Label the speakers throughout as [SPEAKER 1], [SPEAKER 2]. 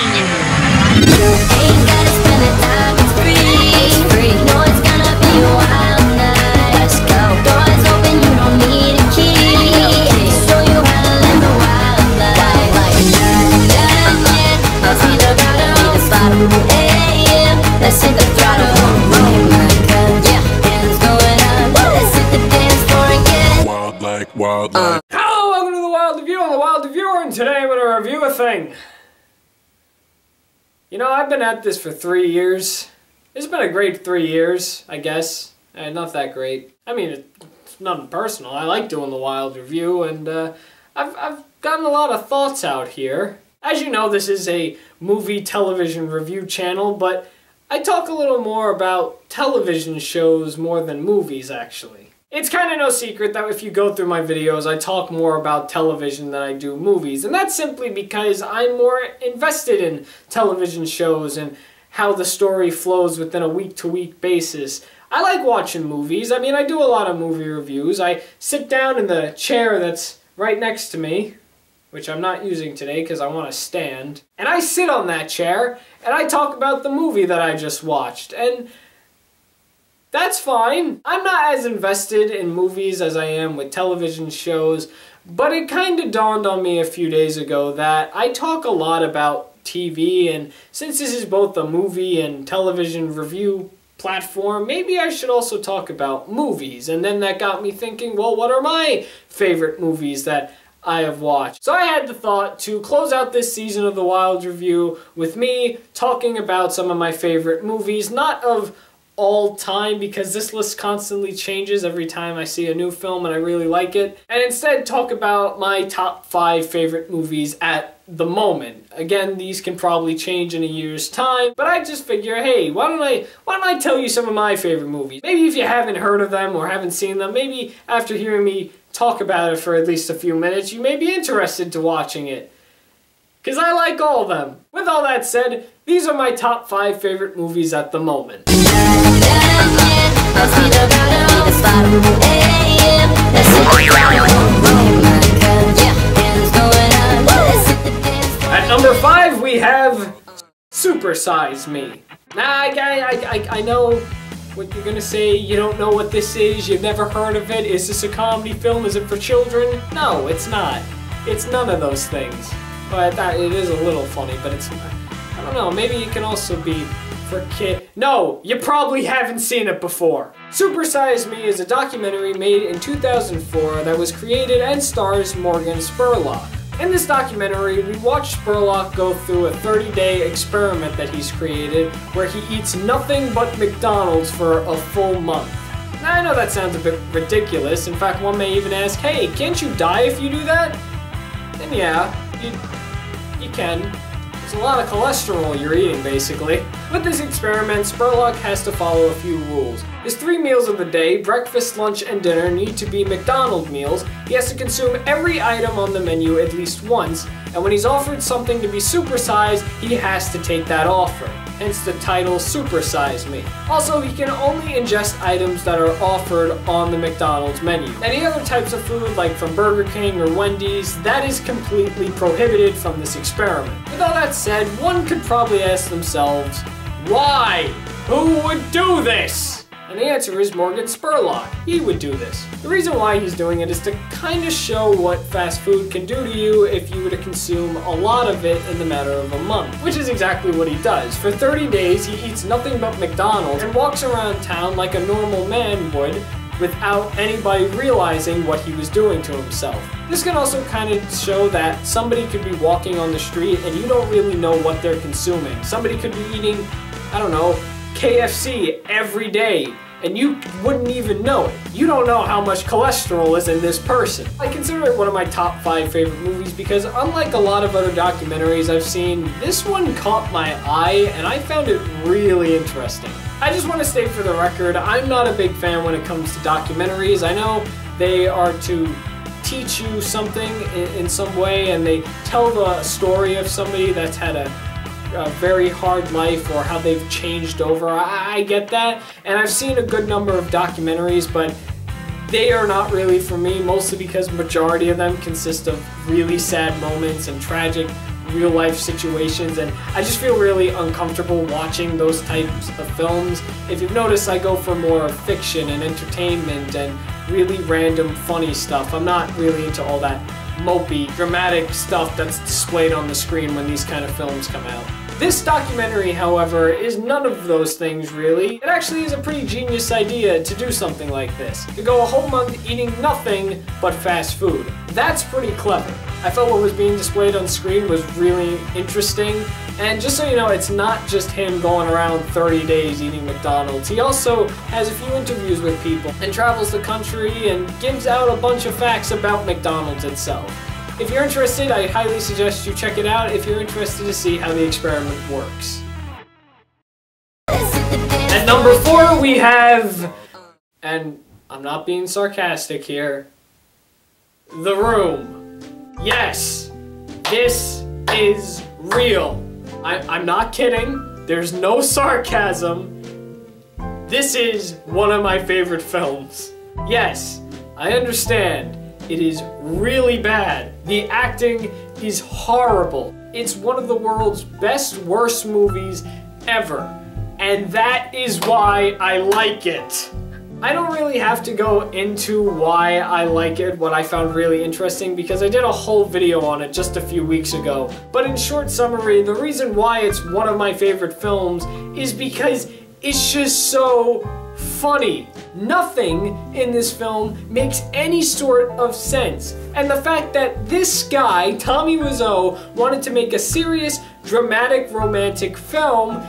[SPEAKER 1] Ain't gotta spend the time, it's free. No, it's gonna be a wild night. Let's go. Doors open, you don't need a key. Show you how to live the wild life. Let's see the bottom. AM, let's hit the throttle. Oh my God, yeah, hands going up. Let's hit the dance floor again.
[SPEAKER 2] Wild like, wild like.
[SPEAKER 3] Hello, welcome to the Wild Review. I'm the Wild Reviewer, and today I'm going to review a thing. You know, I've been at this for 3 years. It's been a great 3 years, I guess. Not that great. I mean, it's nothing personal. I like doing the Wild Review, and I've gotten a lot of thoughts out here. As you know, this is a movie television review channel, but I talk a little more about television shows more than movies, actually. It's kind of no secret that if you go through my videos, I talk more about television than I do movies. And that's simply because I'm more invested in television shows and how the story flows within a week-to-week basis. I like watching movies. I mean, I do a lot of movie reviews. I sit down in the chair that's right next to me, which I'm not using today because I want to stand. And I sit on that chair and I talk about the movie that I just watched. And that's fine. I'm not as invested in movies as I am with television shows, but it kind of dawned on me a few days ago that I talk a lot about TV, and since this is both a movie and television review platform, maybe I should also talk about movies. And then that got me thinking, well, what are my favorite movies that I have watched? So I had the thought to close out this season of the Wild Review with me talking about some of my favorite movies, not of all time, because this list constantly changes every time I see a new film and I really like it, and instead talk about my top 5 favorite movies at the moment. Again, these can probably change in a year's time, but I just figure, hey, why don't I tell you some of my favorite movies? Maybe if you haven't heard of them or haven't seen them, maybe after hearing me talk about it for at least a few minutes, you may be interested to watching it. Because I like all of them. With all that said, these are my top 5 favorite movies at the moment. At number 5, we have Super Size Me. Now, I know what you're gonna say. You don't know what this is. You've never heard of it. Is this a comedy film? Is it for children? No, it's not. It's none of those things. But it is a little funny, but it's, I don't know, maybe it can also be for kids. No, you probably haven't seen it before. Super Size Me is a documentary made in 2004 that was created and stars Morgan Spurlock. In this documentary, we watch Spurlock go through a 30-day experiment that he's created where he eats nothing but McDonald's for a full month. Now, I know that sounds a bit ridiculous. In fact, one may even ask, hey, can't you die if you do that? And yeah, you can. There's a lot of cholesterol you're eating, basically. With this experiment, Spurlock has to follow a few rules. His 3 meals of the day, breakfast, lunch, and dinner, need to be McDonald's meals. He has to consume every item on the menu at least once, and when he's offered something to be supersized, he has to take that offer. Hence the title Super Size Me. Also, he can only ingest items that are offered on the McDonald's menu. Any other types of food, like from Burger King or Wendy's, that is completely prohibited from this experiment. With all that said, one could probably ask themselves, why? Who would do this? And the answer is Morgan Spurlock. He would do this. The reason why he's doing it is to kind of show what fast food can do to you if you were to consume a lot of it in the matter of a month, which is exactly what he does. For 30 days, he eats nothing but McDonald's and walks around town like a normal man would without anybody realizing what he was doing to himself. This can also kind of show that somebody could be walking on the street and you don't really know what they're consuming. Somebody could be eating, I don't know, KFC every day, and you wouldn't even know it. You don't know how much cholesterol is in this person. I consider it one of my top 5 favorite movies because unlike a lot of other documentaries I've seen, this one caught my eye and I found it really interesting. I just want to state for the record, I'm not a big fan when it comes to documentaries. I know they are to teach you something in some way, and they tell the story of somebody that's had a very hard life or how they've changed over. I get that, and I've seen a good number of documentaries, but they are not really for me, mostly because majority of them consist of really sad moments and tragic real life situations, and I just feel really uncomfortable watching those types of films. If you've noticed, I go for more fiction and entertainment and really random funny stuff. I'm not really into all that mopey, dramatic stuff that's displayed on the screen when these kind of films come out. This documentary, however, is none of those things really. It actually is a pretty genius idea to do something like this. To go a whole month eating nothing but fast food. That's pretty clever. I felt what was being displayed on screen was really interesting. And just so you know, it's not just him going around 30 days eating McDonald's. He also has a few interviews with people and travels the country and gives out a bunch of facts about McDonald's itself. If you're interested, I highly suggest you check it out if you're interested to see how the experiment works. At number 4 we have, and I'm not being sarcastic here, The Room. Yes, this is real. I'm not kidding. There's no sarcasm. This is one of my favorite films. Yes, I understand. It is really bad. The acting is horrible. It's one of the world's best, worst movies ever. And that is why I like it. I don't really have to go into why I like it, what I found really interesting, because I did a whole video on it just a few weeks ago. But in short summary, the reason why it's one of my favorite films is because it's just so funny. Nothing in this film makes any sort of sense. And the fact that this guy, Tommy Wiseau, wanted to make a serious, dramatic, romantic film,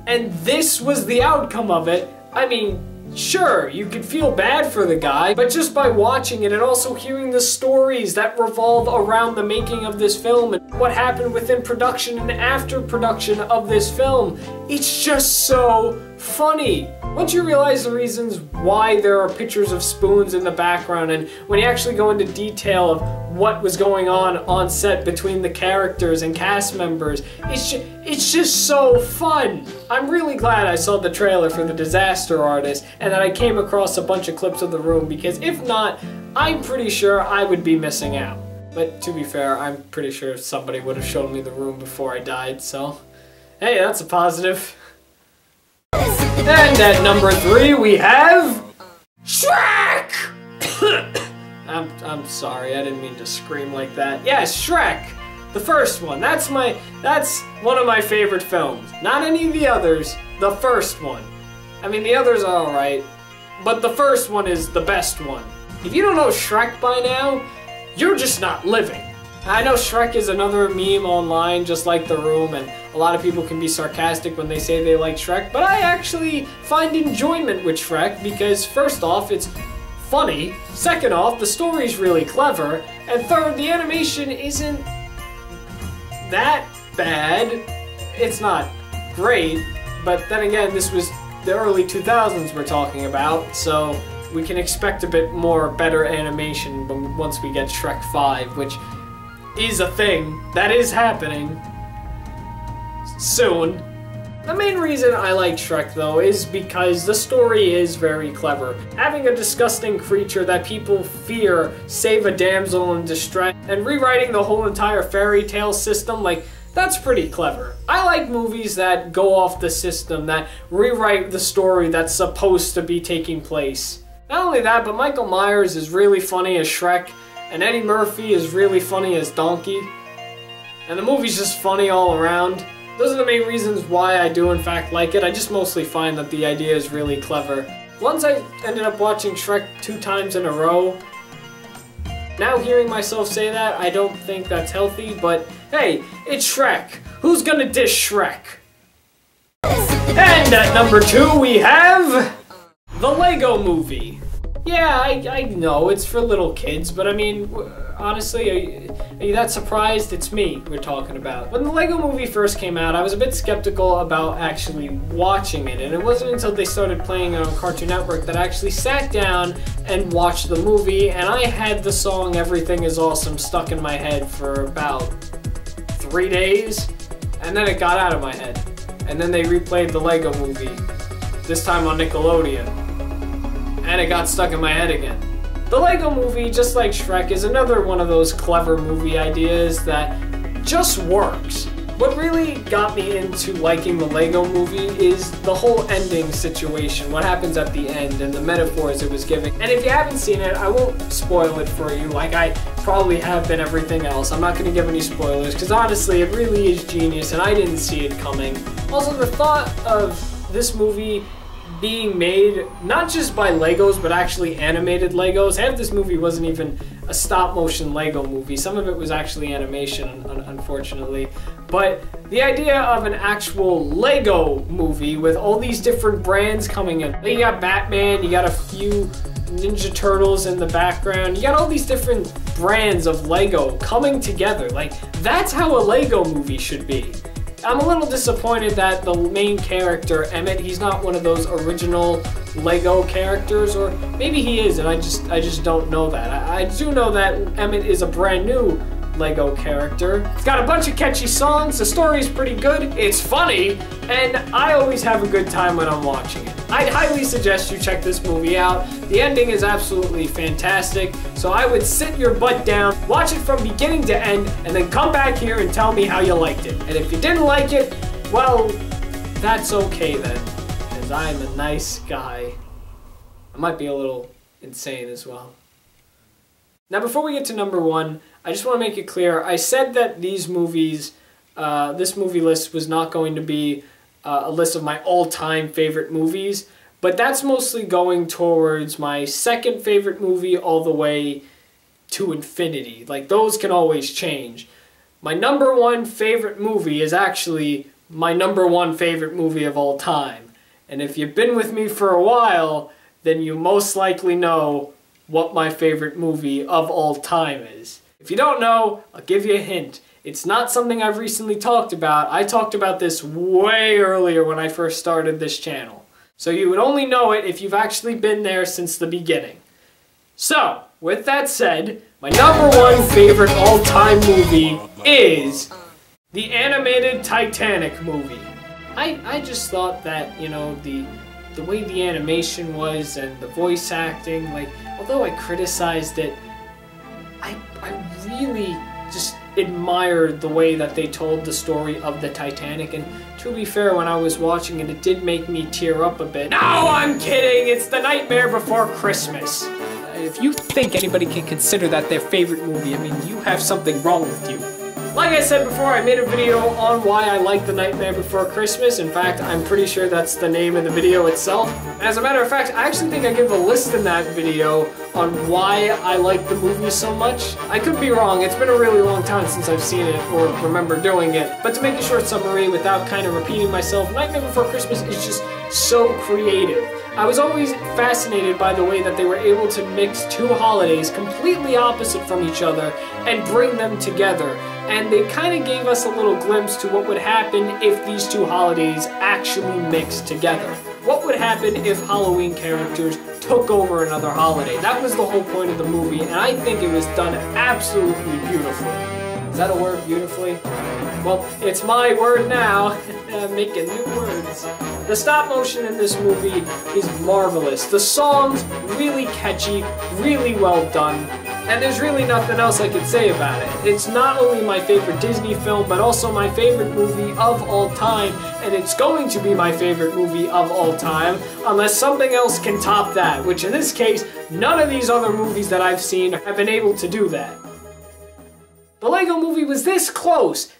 [SPEAKER 3] and this was the outcome of it, I mean, sure, you could feel bad for the guy, but just by watching it and also hearing the stories that revolve around the making of this film and what happened within production and after production of this film, it's just so funny. Once you realize the reasons why there are pictures of spoons in the background, and when you actually go into detail of what was going on set between the characters and cast members, it's just so fun. I'm really glad I saw the trailer for The Disaster Artist and that I came across a bunch of clips of The Room, because if not, I'm pretty sure I would be missing out. But to be fair, I'm pretty sure somebody would have shown me The Room before I died, so hey, that's a positive. And at number 3 we have Shrek! I'm sorry, I didn't mean to scream like that. Yes, Shrek! The first one. That's one of my favorite films. Not any of the others, the first one. I mean, the others are alright, but the first one is the best one. If you don't know Shrek by now, you're just not living. I know Shrek is another meme online, just like The Room, and a lot of people can be sarcastic when they say they like Shrek, but I actually find enjoyment with Shrek because, first off, it's funny, second off, the story's really clever, and third, the animation isn't that bad. It's not great, but then again, this was the early 2000s we're talking about, so we can expect a bit more better animation once we get Shrek 5, which is a thing that is happening soon. The main reason I like Shrek, though, is because the story is very clever. Having a disgusting creature that people fear save a damsel in distress and rewriting the whole entire fairy tale system, like, that's pretty clever. I like movies that go off the system, that rewrite the story that's supposed to be taking place. Not only that, but Michael Myers is really funny as Shrek, and Eddie Murphy is really funny as Donkey. And the movie's just funny all around. Those are the main reasons why I do in fact like it. I just mostly find that the idea is really clever. Once I ended up watching Shrek 2 times in a row. Now hearing myself say that, I don't think that's healthy, but hey, it's Shrek. Who's gonna dish Shrek? And at number 2 we have The Lego Movie. Yeah, I know, it's for little kids, but I mean, honestly, are you that surprised? It's me we're talking about. When the Lego Movie first came out, I was a bit skeptical about actually watching it, and it wasn't until they started playing it on Cartoon Network that I actually sat down and watched the movie, and I had the song Everything Is Awesome stuck in my head for about 3 days, and then it got out of my head. And then they replayed the Lego Movie, this time on Nickelodeon. And it got stuck in my head again. The Lego Movie, just like Shrek, is another one of those clever movie ideas that just works. What really got me into liking the Lego movie is the whole ending situation, what happens at the end and the metaphors it was giving. And if you haven't seen it, I won't spoil it for you like I probably have been everything else. I'm not going to give any spoilers because honestly it really is genius and I didn't see it coming. Also, the thought of this movie being made not just by Legos but actually animated Legos. Half this movie wasn't even a stop motion Lego movie. Some of it was actually animation, unfortunately. But the idea of an actual Lego movie with all these different brands coming in. You got Batman, you got a few Ninja Turtles in the background, you got all these different brands of Lego coming together. Like, that's how a Lego movie should be. I'm a little disappointed that the main character, Emmett, he's not one of those original Lego characters, or maybe he is and I just don't know that. I do know that Emmett is a brand new Lego character. It's got a bunch of catchy songs, the story is pretty good, it's funny, and I always have a good time when I'm watching it. I'd highly suggest you check this movie out. The ending is absolutely fantastic, so I would sit your butt down, watch it from beginning to end, and then come back here and tell me how you liked it. And if you didn't like it, well, that's okay then, because I'm a nice guy. I might be a little insane as well. Now, before we get to number one, I just want to make it clear, I said that these movies, this movie list was not going to be a list of my all-time favorite movies, but that's mostly going towards my second favorite movie all the way to infinity. Like, those can always change. My number one favorite movie is actually my number one favorite movie of all time. And if you've been with me for a while, then you most likely know what my favorite movie of all time is. If you don't know, I'll give you a hint. It's not something I've recently talked about. I talked about this way earlier when I first started this channel. So you would only know it if you've actually been there since the beginning. So, with that said, my number one favorite all-time movie is the animated Titanic movie. I just thought that, you know, the way the animation was and the voice acting, like, although I criticized it, I really just admired the way that they told the story of the Titanic, and to be fair, when I was watching it, it did make me tear up a bit. No, I'm kidding! It's The Nightmare Before Christmas! If you think anybody can consider that their favorite movie, I mean, you have something wrong with you. Like I said before, I made a video on why I like The Nightmare Before Christmas. In fact, I'm pretty sure that's the name of the video itself. As a matter of fact, I actually think I give a list in that video on why I like the movie so much. I could be wrong, it's been a really long time since I've seen it or remember doing it. But to make a short summary without kind of repeating myself, Nightmare Before Christmas is just so creative. I was always fascinated by the way that they were able to mix two holidays completely opposite from each other and bring them together. And they kind of gave us a little glimpse to what would happen if these two holidays actually mixed together. What would happen if Halloween characters took over another holiday? That was the whole point of the movie, and I think it was done absolutely beautifully. Is that a word, beautifully? Well, it's my word now. Making new words. The stop motion in this movie is marvelous. The songs, really catchy, really well done, and there's really nothing else I could say about it. It's not only my favorite Disney film, but also my favorite movie of all time, and it's going to be my favorite movie of all time, unless something else can top that, which in this case, none of these other movies that I've seen have been able to do that. The Lego movie was this close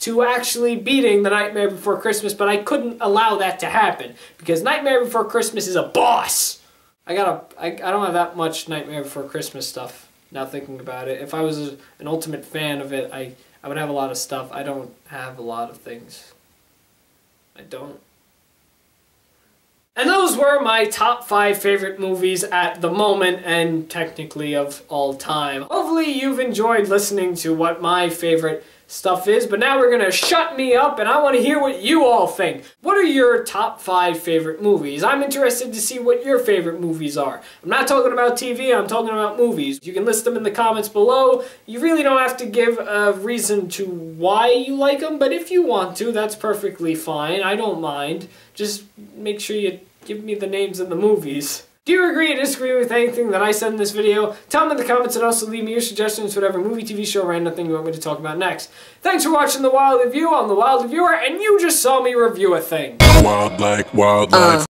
[SPEAKER 3] to actually beating The Nightmare Before Christmas, but I couldn't allow that to happen, because Nightmare Before Christmas is a boss! I don't have that much Nightmare Before Christmas stuff, now thinking about it. If I was an ultimate fan of it, I would have a lot of stuff. I don't have a lot of things. I don't. And those were my top 5 favorite movies at the moment, and technically of all time. Hopefully you've enjoyed listening to what my favorite stuff is, but now we're gonna shut me up and I want to hear what you all think. What are your top 5 favorite movies? I'm interested to see what your favorite movies are. I'm not talking about TV, I'm talking about movies. You can list them in the comments below. You really don't have to give a reason to why you like them, but if you want to, that's perfectly fine. I don't mind. Just make sure you give me the names of the movies. Do you agree or disagree with anything that I said in this video? Tell me in the comments and also leave me your suggestions for whatever movie, TV show, random thing you want me to talk about next. Thanks for watching The Wild Review. I'm The Wild Reviewer, and you just saw me review a thing.
[SPEAKER 2] Wild like wildlife.